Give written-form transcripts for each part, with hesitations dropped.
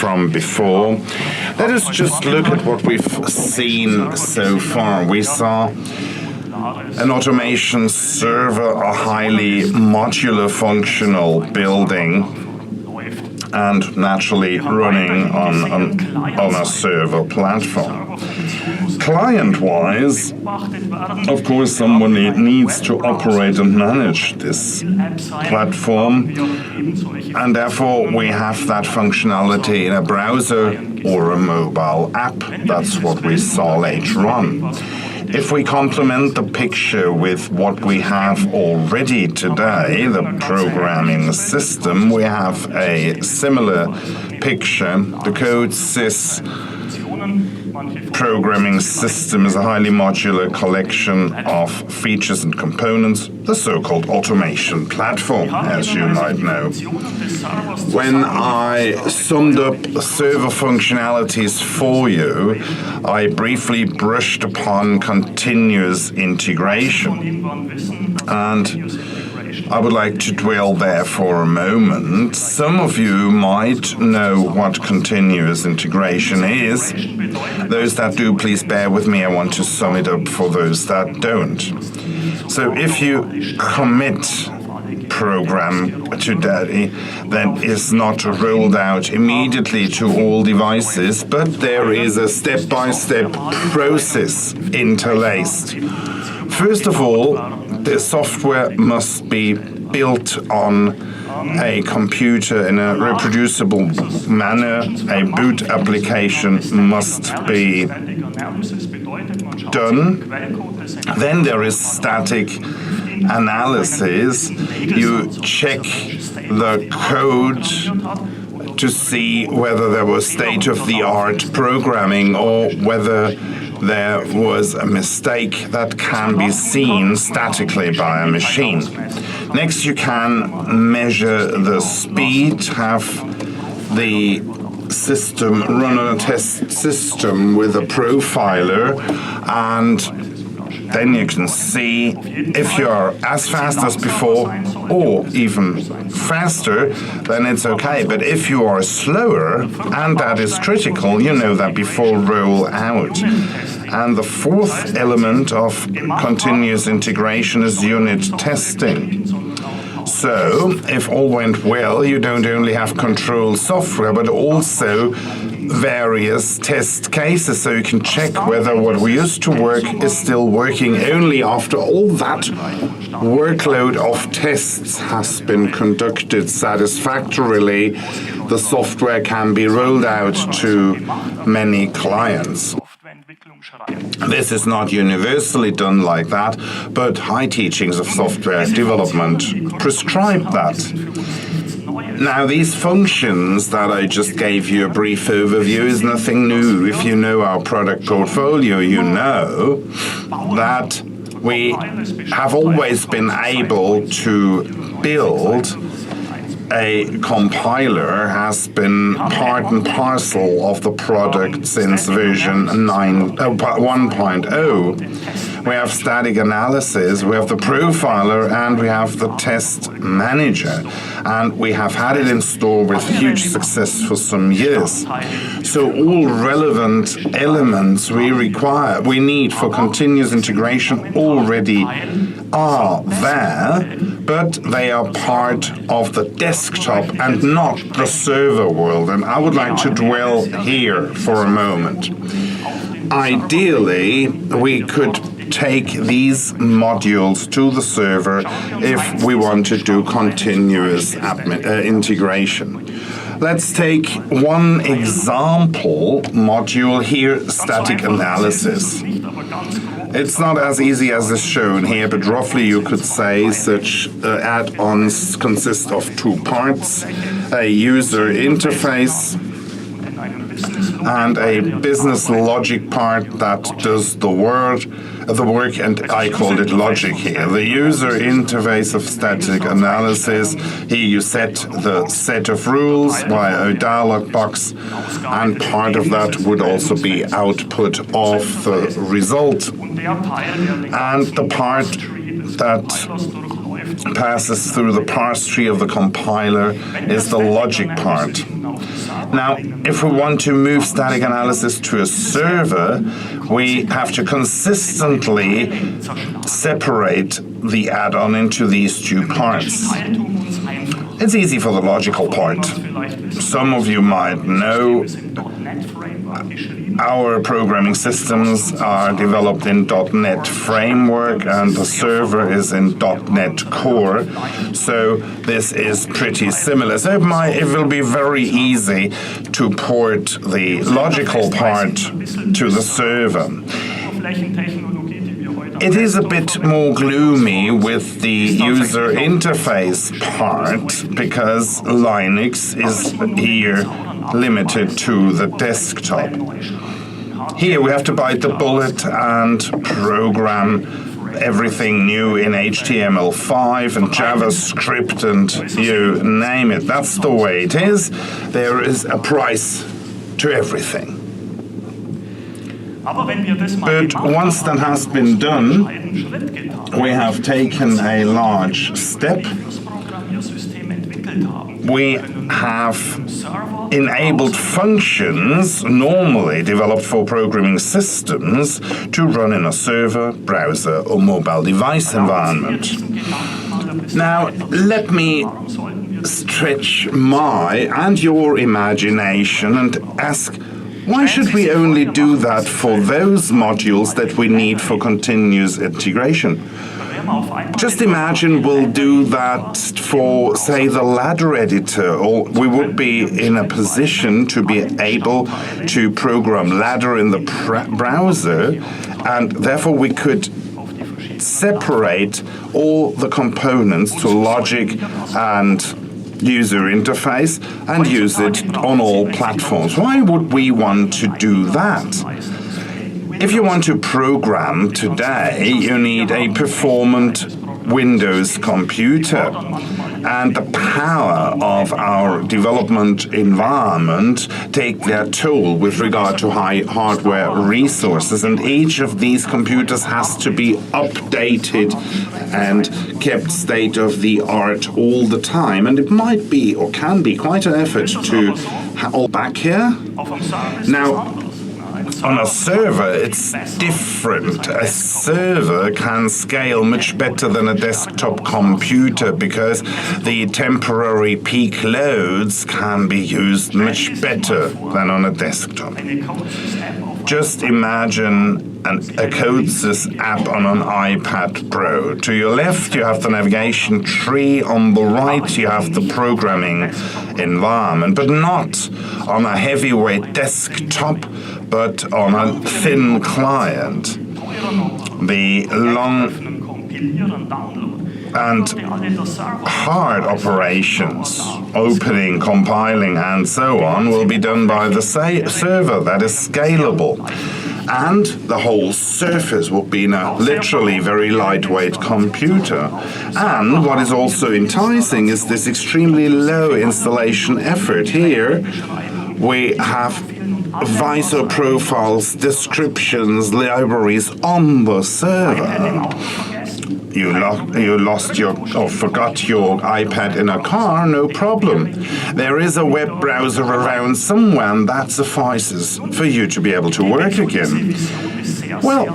from before. Let us just look at what we've seen so far. We saw an automation server, a highly modular functional building, and naturally running on a server platform. Client-wise, of course, someone needs to operate and manage this platform, and therefore we have that functionality in a browser or a mobile app. That's what we saw later on. If we complement the picture with what we have already today, the programming system, we have a similar picture. The CODESYS programming system is a highly modular collection of features and components, the so-called automation platform, as you might know. When I summed up server functionalities for you, I briefly brushed upon continuous integration, and I would like to dwell there for a moment. Some of you might know what continuous integration is. Those that do, please bear with me. I want to sum it up for those that don't. So if you commit program today that is not rolled out immediately to all devices, but there is a step-by-step process interlaced. First of all, the software must be built on a computer in a reproducible manner. A boot application must be done. Then there is static analysis. You check the code to see whether there was state-of-the-art programming or whether there was a mistake that can be seen statically by a machine. Next, you can measure the speed, have the system run on a test system with a profiler, and then you can see if you're as fast as before or even faster, then it's okay. But if you are slower, and that is critical, you know that before roll out. And the fourth element of continuous integration is unit testing. So, if all went well, you don't only have control software, but also various test cases, so you can check whether what we used to work is still working. Only after all that workload of tests has been conducted satisfactorily, the software can be rolled out to many clients. This is not universally done like that, but high teachings of software development prescribe that. Now, these functions that I just gave you a brief overview is nothing new. If you know our product portfolio, you know that we have always been able to build a compiler, has been part and parcel of the product since version 1.0. We have static analysis, we have the profiler, and we have the test manager. And we have had it installed with huge success for some years. So all relevant elements we need for continuous integration already are there, but they are part of the desktop and not the server world. And I would like to dwell here for a moment. Ideally, we could take these modules to the server if we want to do continuous integration. Let's take one example module here, static analysis. It's not as easy as is shown here, but roughly you could say such add-ons consist of two parts: a user interface and a business logic part that does the work, and I called it logic here. The user interface of static analysis, here you set the set of rules via a dialog box, and part of that would also be output of the result. And the part that passes through the parse tree of the compiler is the logic part. Now, if we want to move static analysis to a server, we have to consistently separate the add-on into these two parts. It's easy for the logical part. Some of you might know our programming systems are developed in .NET Framework, and the server is in .NET Core. So this is pretty similar. So it will be very easy to port the logical part to the server. It is a bit more gloomy with the user interface part, because Linux is here limited to the desktop. Here we have to bite the bullet and program everything new in HTML5 and JavaScript and you name it. That's the way it is. There is a price to everything. But once that has been done, we have taken a large step. We have enabled functions normally developed for programming systems to run in a server, browser, or mobile device environment. Now, let me stretch my and your imagination and ask, why should we only do that for those modules that we need for continuous integration? Just imagine we'll do that for, say, the ladder editor, or we would be in a position to be able to program ladder in the browser, and therefore we could separate all the components to logic and user interface and use it on all platforms. Why would we want to do that? If you want to program today, you need a performant Windows computer. And the power of our development environment take their toll with regard to high hardware resources. And each of these computers has to be updated and kept state-of-the-art all the time. And it might be or can be quite an effort to all back here. Now, on a server, it's different. A server can scale much better than a desktop computer because the temporary peak loads can be used much better than on a desktop. Just imagine a CODESYS app on an iPad Pro. To your left, you have the navigation tree. On the right, you have the programming environment, but not on a heavyweight desktop, but on a thin client. The long and hard operations, opening, compiling, and so on, will be done by the server that is scalable. And the whole surface will be in a literally very lightweight computer. And what is also enticing is this extremely low installation effort. Here we have visor profiles, descriptions, libraries on the server. You lost your or forgot your iPad in a car, no problem. There is a web browser around somewhere, and that suffices for you to be able to work again. Well,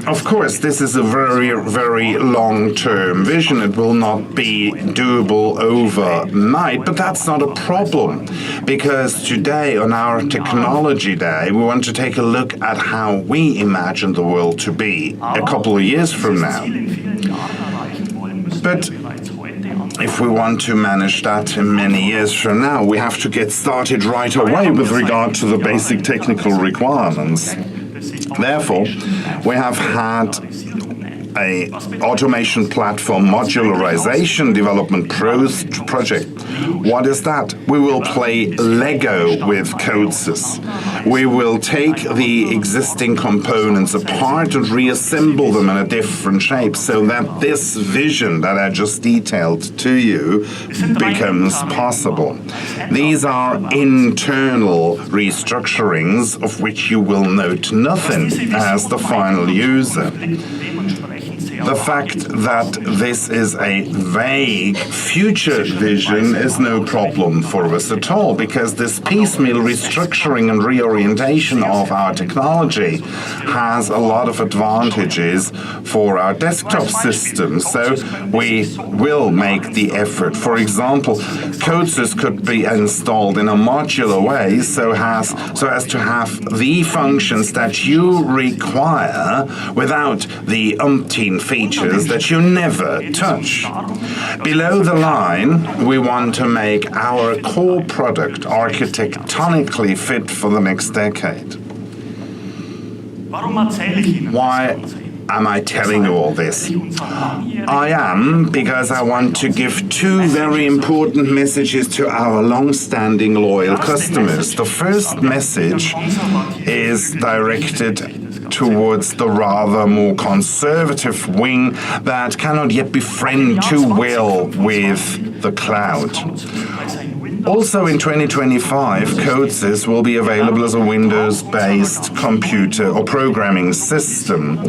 of course, this is a very, very long-term vision. It will not be doable overnight, but that's not a problem, because today, on our Technology Day, we want to take a look at how we imagine the world to be a couple of years from now. But if we want to manage that in many years from now, we have to get started right away with regard to the basic technical requirements. Therefore, we have had an automation platform modularization development project. What is that? We will play Lego with CODESYS. We will take the existing components apart and reassemble them in a different shape so that this vision that I just detailed to you becomes possible. These are internal restructurings of which you will note nothing as the final user. The fact that this is a vague future vision is no problem for us at all, because this piecemeal restructuring and reorientation of our technology has a lot of advantages for our desktop systems. So we will make the effort. For example, CODESYS could be installed in a modular way so as to have the functions that you require without the umpteen features that you never touch. Below the line, we want to make our core product architectonically fit for the next decade. Why am I telling you all this? I am because I want to give two very important messages to our long-standing loyal customers. The first message is directed towards the rather more conservative wing that cannot yet befriend too well with the cloud. Also in 2025, CODESYS will be available as a Windows-based computer or programming system.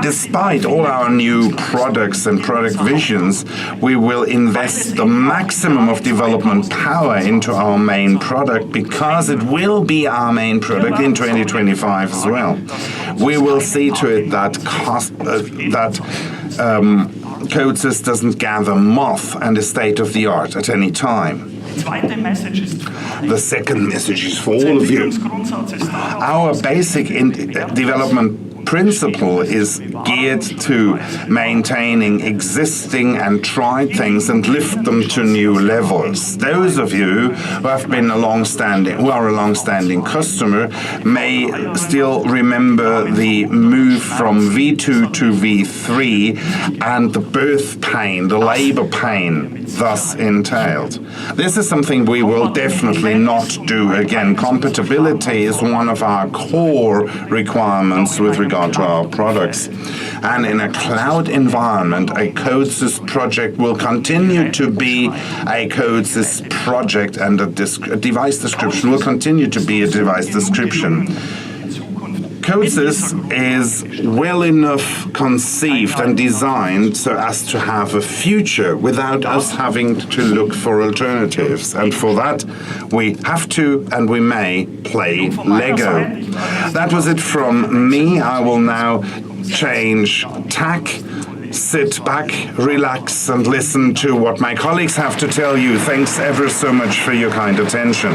Despite all our new products and product visions, we will invest the maximum of development power into our main product because it will be our main product in 2025 as well. We will see to it that CODESYS doesn't gather moth and is state-of-the-art at any time. The second message is for all of you. Our basic development principle is geared to maintaining existing and tried things and lift them to new levels. Those of you who are a long-standing customer may still remember the move from V2 to V3 and the birth pain, the labor pain thus entailed. This is something we will definitely not do again. Compatibility is one of our core requirements with regard to our products. And in a cloud environment, a CODESYS project will continue to be a CODESYS project, and a device description will continue to be a device description. CODESYS is well enough conceived and designed so as to have a future without us having to look for alternatives. And for that, we have to and we may play Lego. That was it from me. I will now change tack, sit back, relax, and listen to what my colleagues have to tell you. Thanks ever so much for your kind attention.